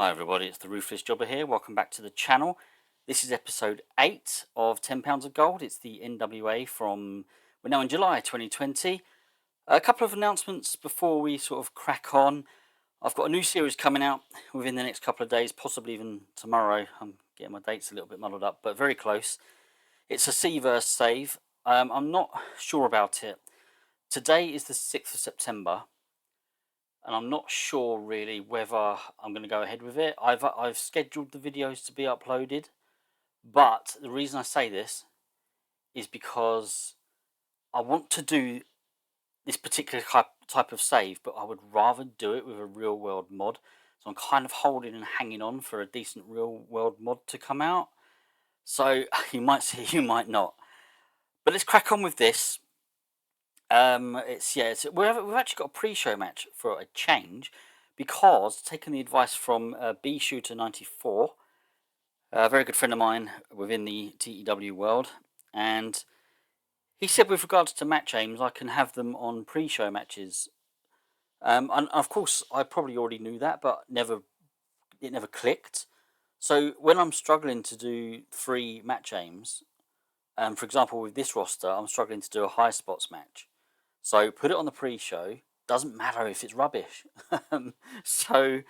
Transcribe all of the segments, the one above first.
Hi everybody, it's the Ruthless Jobber here. Welcome back to the channel. This is episode 8 of £10 of Gold. It's the NWA from, we're now in July 2020. A couple of announcements before we sort of crack on. I've got a new series coming out within the next couple of days, possibly even tomorrow. I'm getting my dates a little bit muddled up, but very close. It's a Seaverse save. I'm not sure about it. Today is the 6th of September. And I'm not sure really whether I'm going to go ahead with it. I've scheduled the videos to be uploaded, but the reason I say this is because I want to do this particular type of save, but I would rather do it with a real world mod. So I'm kind of holding and hanging on for a decent real world mod to come out. So you might see, you might not. But let's crack on with this. We've actually got a pre-show match for a change, because taking the advice from B Shooter 94, a very good friend of mine within the TEW world, and he said with regards to match aims, I can have them on pre-show matches. And of course, I probably already knew that, but it never clicked. So when I'm struggling to do 3 match aims, for example with this roster, I'm struggling to do a high spots match. So put it on the pre-show, doesn't matter if it's rubbish. So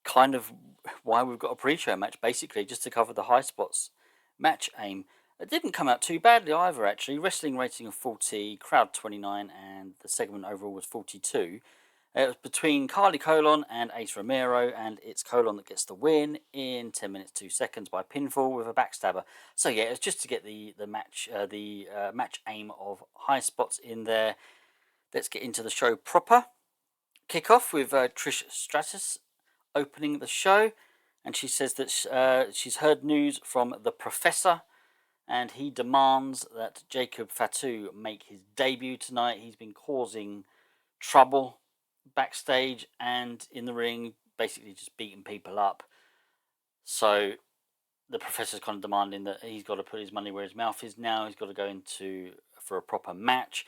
kind of why we've got a pre-show match, basically just to cover the high spots match aim. It didn't come out too badly either, actually. Wrestling rating of 40, crowd 29, and the segment overall was 42. It was between Carly Colon and Ace Romero, and it's Colon that gets the win in 10 minutes 2 seconds by pinfall with a backstabber. So yeah, it's just to get the match aim of high spots in there. Let's get into the show proper. Kick off with Trish Stratus opening the show, and she says that she's heard news from the Professor, and he demands that Jacob Fatu make his debut tonight. He's been causing trouble backstage and in the ring, basically just beating people up. So the Professor's kind of demanding that he's got to put his money where his mouth is now. He's got to go for a proper match.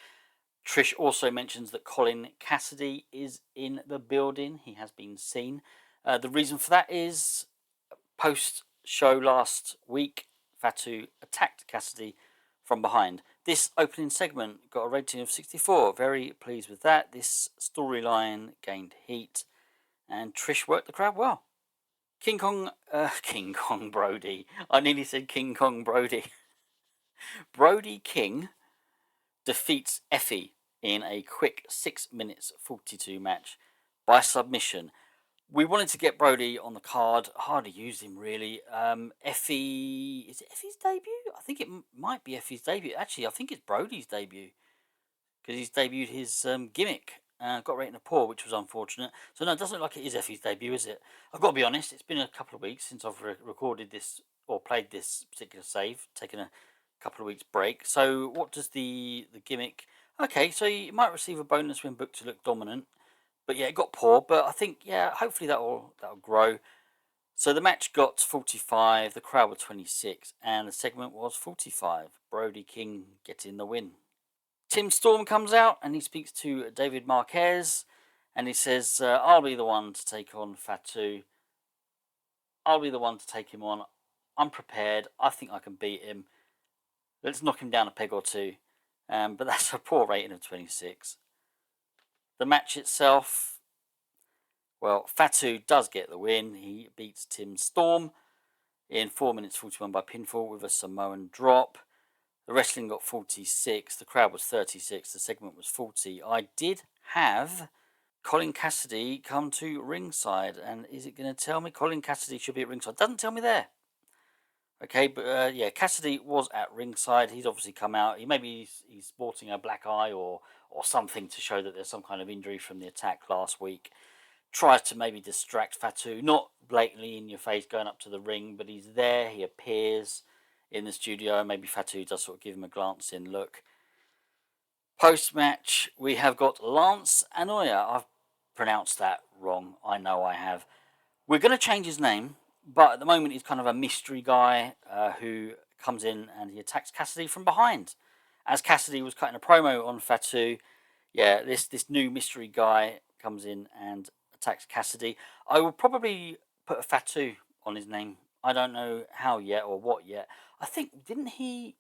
Trish also mentions that Colin Cassidy is in the building. He has been seen. The reason for that is post-show last week, Fatu attacked Cassidy from behind. This opening segment got a rating of 64. Very pleased with that. This storyline gained heat, and Trish worked the crowd well. King Kong Brody. I nearly said King Kong Brody. Brody King defeats Effie in a quick 6 minutes 42 match by submission. We wanted to get Brody on the card. Hardly used him really. Effie, is it Effie's debut? I think it might be Effie's debut. Actually, I think it's Brody's debut, because he's debuted his gimmick. Got rated a poor, which was unfortunate. So no, it doesn't look like it is Effie's debut, is it? I've got to be honest, it's been a couple of weeks since I've recorded this or played this particular save. Taken a couple of weeks break. So what does the gimmick? Okay, so you might receive a bonus when booked to look dominant. But yeah, it got poor. But I think, yeah, hopefully that'll grow. So the match got 45, the crowd were 26, and the segment was 45. Brody King getting the win. Tim Storm comes out and he speaks to David Marquez, and he says, I'll be the one to take on Fatu. I'll be the one to take him on. I'm prepared. I think I can beat him. Let's knock him down a peg or two. But that's a poor rating of 26. The match itself, well, Fatu does get the win. He beats Tim Storm in 4 minutes 41 by pinfall with a Samoan drop. The wrestling got 46. The crowd was 36. The segment was 40. I did have Colin Cassidy come to ringside. And is it going to tell me Colin Cassidy should be at ringside? Doesn't tell me there. Okay, but yeah, Cassidy was at ringside. He's obviously come out. He's sporting a black eye or something to show that there's some kind of injury from the attack last week. Tries to maybe distract Fatu, not blatantly in your face going up to the ring, but he's there. He appears in the studio. Maybe Fatu does sort of give him a glancing look. Post-match, we have got Lance Anoya. I've pronounced that wrong. I know I have. We're going to change his name, but at the moment he's kind of a mystery guy who comes in and he attacks Cassidy from behind. As Cassidy was cutting a promo on Fatu, yeah, this new mystery guy comes in and attacks Cassidy. I will probably put a Fatu on his name. I don't know how yet or what yet. I think, didn't he?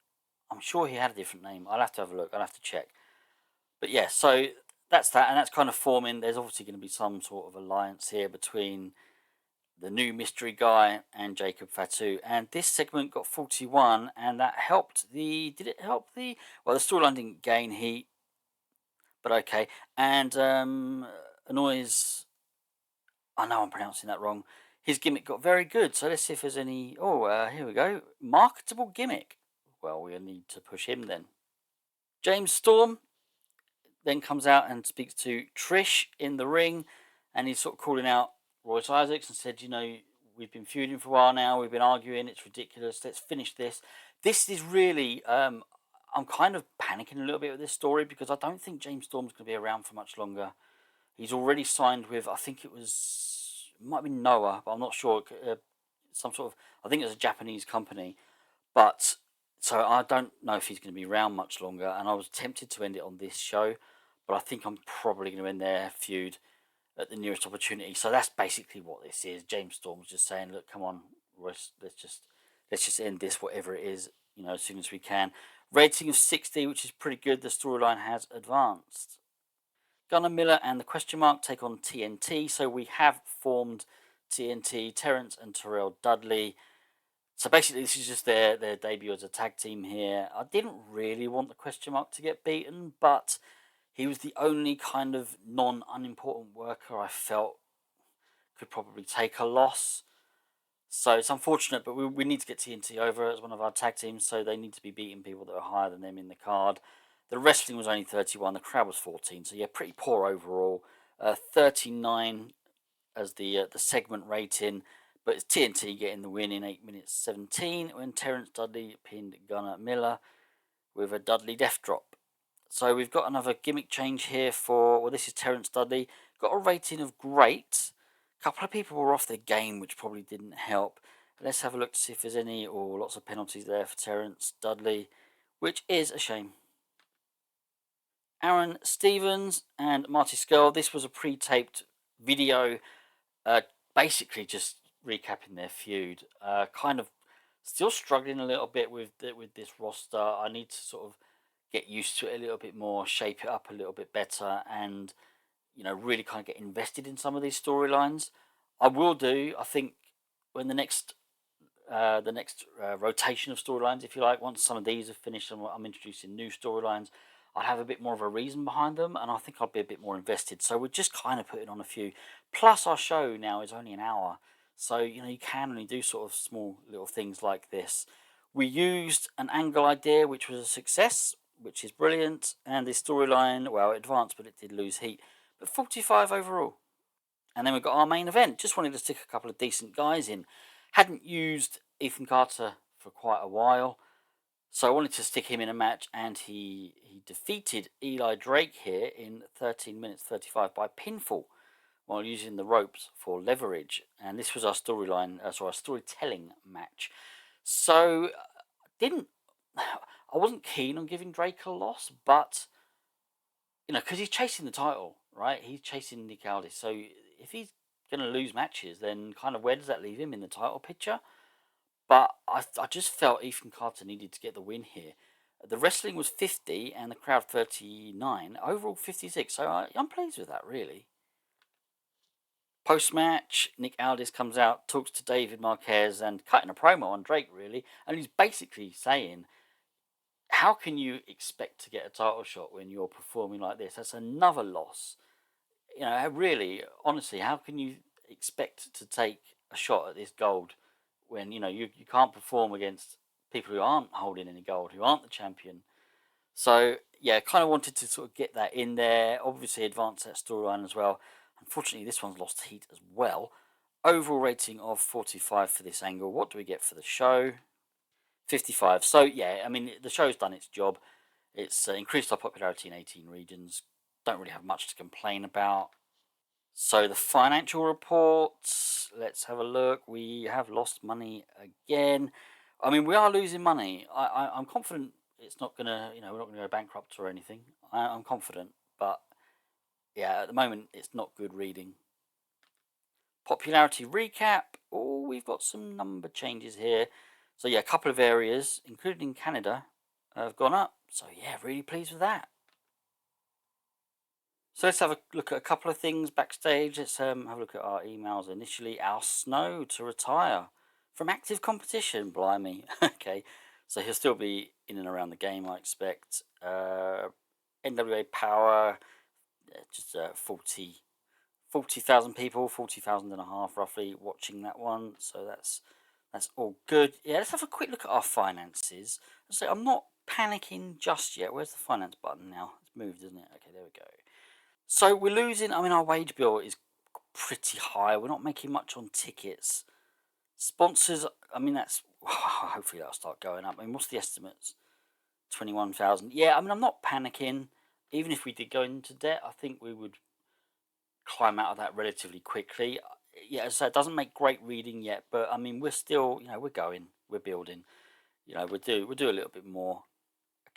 I'm sure he had a different name. I'll have to have a look. I'll have to check. But yeah, so that's that, and that's kind of forming. There's obviously going to be some sort of alliance here between the new mystery guy and Jacob Fatu. And this segment got 41, and that helped the. Did it help the? Well, the storyline didn't gain heat, but okay. And annoys. I know I'm pronouncing that wrong. His gimmick got very good. So let's see if there's any. Oh, here we go. Marketable gimmick. Well, we'll need to push him then. James Storm then comes out and speaks to Trish in the ring, and he's sort of calling out Royce Isaacs and said, we've been feuding for a while now, we've been arguing, it's ridiculous, let's finish this. This is really, I'm kind of panicking a little bit with this story because I don't think James Storm's going to be around for much longer. He's already signed with, I think it might be Noah, but I'm not sure, some sort of, I think it's a Japanese company, but so I don't know if he's going to be around much longer, and I was tempted to end it on this show, but I think I'm probably going to end their feud at the nearest opportunity. So that's basically what this is. James Storm's just saying, "Look, come on, Royce, let's just end this, whatever it is, as soon as we can." Rating of 60, which is pretty good. The storyline has advanced. Gunnar Miller and the Question Mark take on TNT. So we have formed TNT, Terrence and Terrell Dudley. So basically, this is just their debut as a tag team here. I didn't really want the Question Mark to get beaten, but he was the only kind of unimportant worker I felt could probably take a loss. So it's unfortunate, but we need to get TNT over as one of our tag teams, so they need to be beating people that are higher than them in the card. The wrestling was only 31, the crowd was 14, so yeah, pretty poor overall. 39 as the segment rating, but it's TNT getting the win in 8 minutes 17 when Terrence Dudley pinned Gunnar Miller with a Dudley death drop. So we've got another gimmick change here this is Terrence Dudley. Got a rating of great. A couple of people were off their game, which probably didn't help. Let's have a look to see if there's any or lots of penalties there for Terrence Dudley, which is a shame. Aaron Stevens and Marty Scurll. This was a pre-taped video, basically just recapping their feud. Kind of still struggling a little bit with this roster. I need to sort of get used to it a little bit more, shape it up a little bit better, and really kind of get invested in some of these storylines. I will do. I think when the next rotation of storylines, if you like, once some of these are finished and I'm introducing new storylines, I'll have a bit more of a reason behind them, and I think I'll be a bit more invested. So we're just kind of putting on a few. Plus, our show now is only an hour, so you can only do sort of small little things like this. We used an angle idea, which was a success, which is brilliant, and the storyline, well, advanced, but it did lose heat. But 45 overall. And then we've got our main event. Just wanted to stick a couple of decent guys in. Hadn't used Ethan Carter for quite a while, so I wanted to stick him in a match, and he defeated Eli Drake here in 13 minutes 35 by pinfall while using the ropes for leverage. And this was our our storytelling match. So I wasn't keen on giving Drake a loss, but because he's chasing the title, right? He's chasing Nick Aldis. So if he's going to lose matches, then kind of where does that leave him in the title picture? But I just felt Ethan Carter needed to get the win here. The wrestling was 50 and the crowd 39. Overall 56. So I'm pleased with that, really. Post-match, Nick Aldis comes out, talks to David Marquez and cutting a promo on Drake, really. And he's basically saying, how can you expect to get a title shot when you're performing like this? That's another loss. Really, honestly, how can you expect to take a shot at this gold when you can't perform against people who aren't holding any gold, who aren't the champion? So yeah, kind of wanted to sort of get that in there. Obviously, advance that storyline as well. Unfortunately, this one's lost heat as well. Overall rating of 45 for this angle. What do we get for the show? 55. So yeah, I mean the show's done its job. It's increased our popularity in 18 regions. Don't really have much to complain about. So the financial reports, let's have a look. We have lost money again. I mean, we are losing money. I'm confident it's not gonna, we're not gonna go bankrupt or anything. I'm confident, but yeah, at the moment it's not good reading. Popularity recap. Oh, we've got some number changes here. So yeah, a couple of areas, including Canada, have gone up. So yeah, really pleased with that. So let's have a look at a couple of things backstage. Let's have a look at our emails initially. Al Snow to retire from active competition. Blimey. Okay, so he'll still be in and around the game, I expect. NWA Power, just 40,000 people, 40,000 and a half roughly watching that one. So that's all good. Yeah, let's have a quick look at our finances. So I'm not panicking just yet. Where's the finance button now? It's moved, isn't it? Okay, there we go. So we're losing. I mean, our wage bill is pretty high. We're not making much on tickets. Sponsors. I mean, that's hopefully that'll start going up. I mean, what's the estimates? 21,000. Yeah, I mean, I'm not panicking. Even if we did go into debt, I think we would climb out of that relatively quickly. Yeah, so it doesn't make great reading yet, but I mean, we're still, we're building. We'll do a little bit more.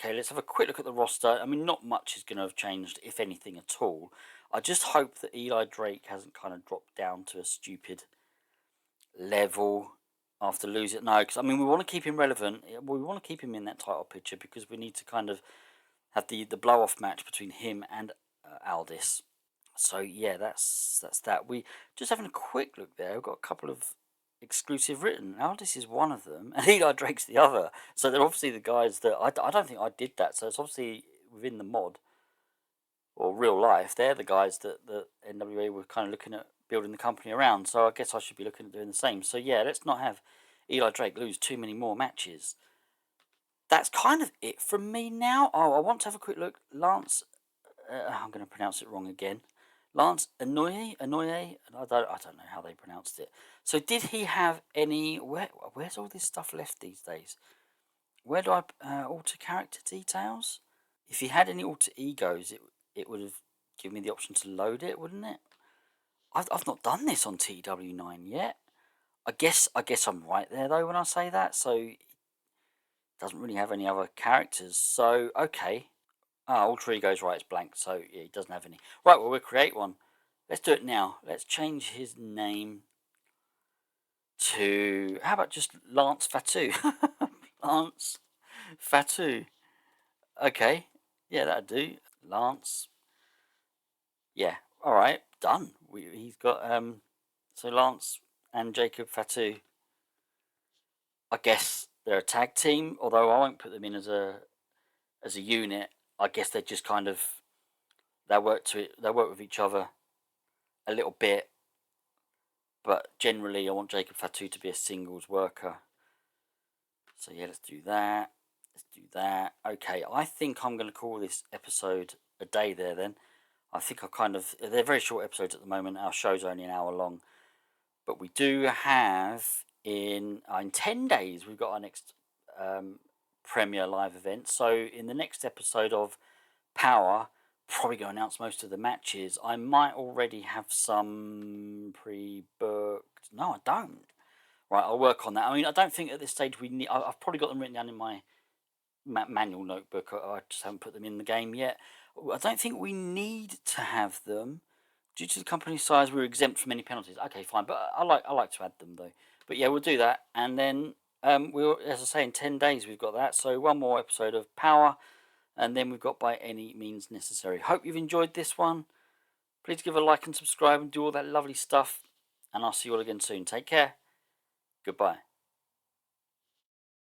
Okay, let's have a quick look at the roster. I mean, not much is going to have changed, if anything at all. I just hope that Eli Drake hasn't kind of dropped down to a stupid level after losing. No, because I mean, we want to keep him relevant. We want to keep him in that title picture because we need to kind of have the blow off match between him and Aldis. So yeah, that's that. We just having a quick look there. We've got a couple of exclusive written. Aldis is one of them, and Eli Drake's the other. So they're obviously the guys that I don't think I did that. So it's obviously within the mod or real life. They're the guys that the NWA were kind of looking at building the company around. So I guess I should be looking at doing the same. So yeah, let's not have Eli Drake lose too many more matches. That's kind of it from me now. Oh, I want to have a quick look. Lance, I'm going to pronounce it wrong again. Lance Anoye, I don't know how they pronounced it. So did he have any? Where's all this stuff left these days? Where do I alter character details? If he had any alter egos, it would have given me the option to load it, wouldn't it? I've not done this on TEW9 yet. I guess I'm right there though when I say that. So it doesn't really have any other characters. So okay. Alter ego's right, it's blank, so yeah, he doesn't have any. Right, well, we'll create one. Let's do it now. Let's change his name to, how about just Lance Fatu? Lance Fatu. Okay, yeah, that'd do. Lance. Yeah, alright, done. He's got, so Lance and Jacob Fatu. I guess they're a tag team, although I won't put them in as a unit. I guess they're just kind of, they work with each other a little bit, but generally I want Jacob Fatu to be a singles worker. So yeah, let's do that. Let's do that. Okay, I think I'm going to call this episode a day there then. I think they're very short episodes at the moment. Our show's only an hour long. But we do have, in 10 days, we've got our next premiere live event. So in the next episode of Power, probably going to announce most of the matches. I might already have some pre-booked. No, I don't. Right, I'll work on that. I mean, I don't think at this stage we need. I've probably got them written down in my manual notebook. I just haven't put them in the game yet. I don't think we need to have them due to the company size. We're exempt from any penalties. Okay, fine, but I like to add them though. But yeah, we'll do that, and then we'll, as I say, in 10 days we've got that. So one more episode of Power. And then we've got By Any Means Necessary. Hope you've enjoyed this one. Please give a like and subscribe and do all that lovely stuff. And I'll see you all again soon. Take care. Goodbye.